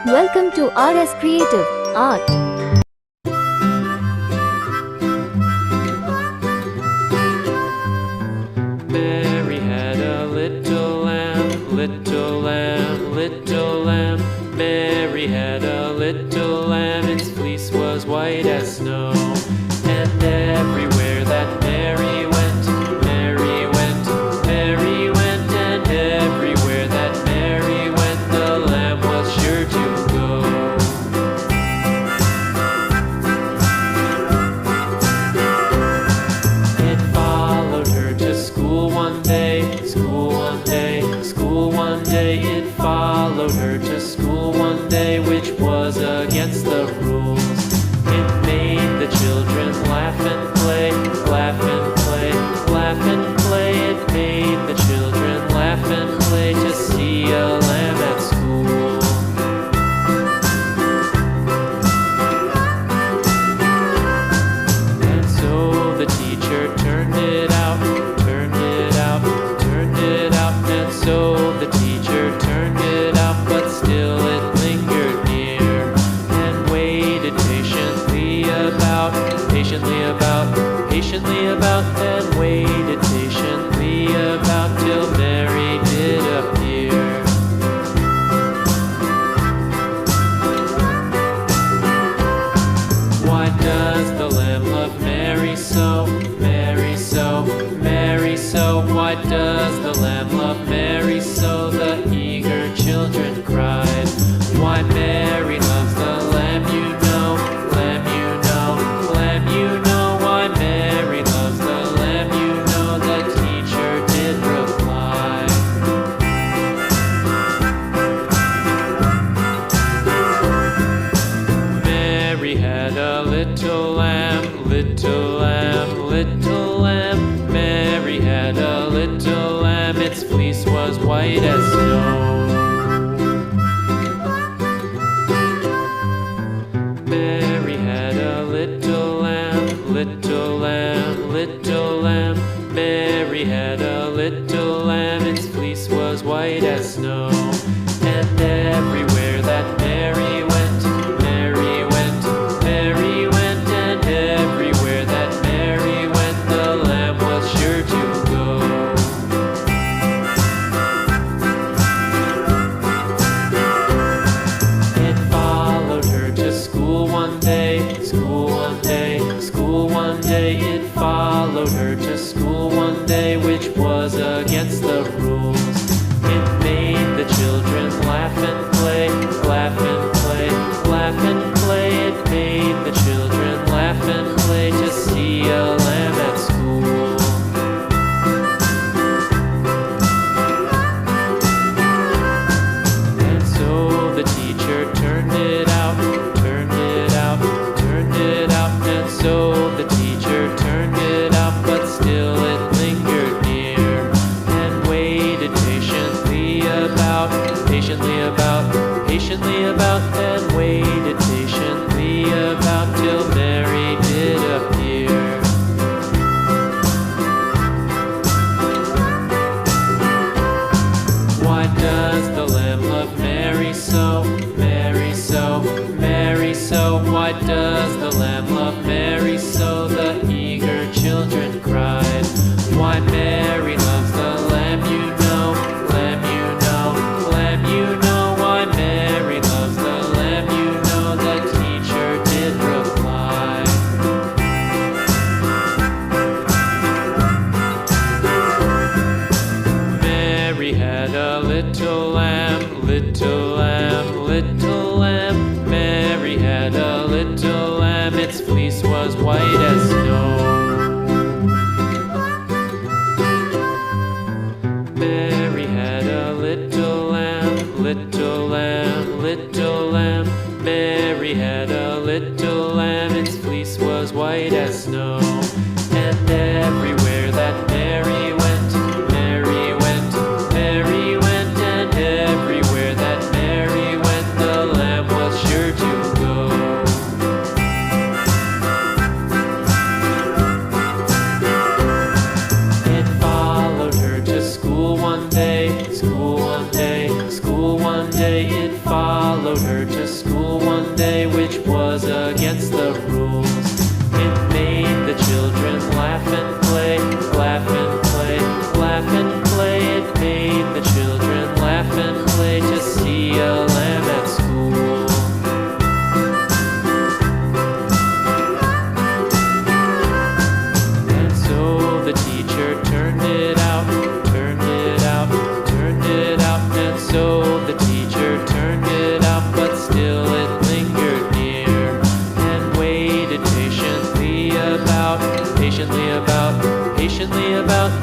Welcome to RS Creative Art. Mary had a little lamb, little lamb, little lamb. Mary had a little lamb, its fleece was white as snow. And everywhere that Mary went, Mary went, Mary went. And everywhere that Mary went, the lamb was sure to go. It followed her to school one day, school one day, school one day. It followed her to school one day, which was against the rules. It made the children laugh and play, laugh and play, laugh and play. It made the children laugh and play to see a lamb at school. And so the teacher turned it out, turned it out, turned it out. And so the teacher turned it out, but still it lingered near and waited patiently about, patiently about, patiently about, and waited patiently about till Mary did appear. Why does the lamb love Mary so, Mary so, Mary so? Why does the lamb love Mary so? The eager children cried. Why Mary loves the lamb, you know, lamb, you know, lamb, you know. Why Mary loves the lamb, you know, the teacher did reply. Mary had a little lamb, little lamb, little lamb. Mary had a little lamb, its fleece was white as snow. Mary had a little lamb, little lamb, little lamb. Mary had a little lamb, its fleece was white as snow. And everywhere that Mary went, Mary went, Mary went. And everywhere that Mary went, the lamb was sure to go. It followed her to school one day, school one day, school one day. It followed her to school one day, which was against the rules. It made the children laugh and play, laugh and play, laugh and play. It made the children laugh and play to see a lamb at school. And so the teacher turned it out, turned it out, turned it out. And so the teacher turned it out, but still it lingered near and waited patiently about, patiently about, patiently about, and waited patiently about till Mary did appear. Why does the lamb love Mary so, Mary so, Mary so? Why does the lamb love Mary so? The eager children cried. Why Mary loves the lamb, you know, lamb, you know, lamb, you know. Why Mary loves the lamb, you know, the teacher did reply. Mary had a little lamb, little lamb, little lamb. Mary had a little lamb, its fleece was white as snow. Mary had a little lamb, little lamb, little lamb. Mary had a little lamb, its fleece was white as snow. And everywhere that Mary went, Mary went, Mary went. And everywhere that Mary went, the lamb was sure to go. It followed her to school one day, school one day, school one day. it followed her to school one day, which was against the rules. It made the children laugh and play, laugh and play, laugh and play. It made the children laugh and play to see a lamb at school. And so the teacher turned it out, turned it out, turned it out. And so the teacher turned it out, but still it lingered near and waited patiently about, patiently about, patiently about.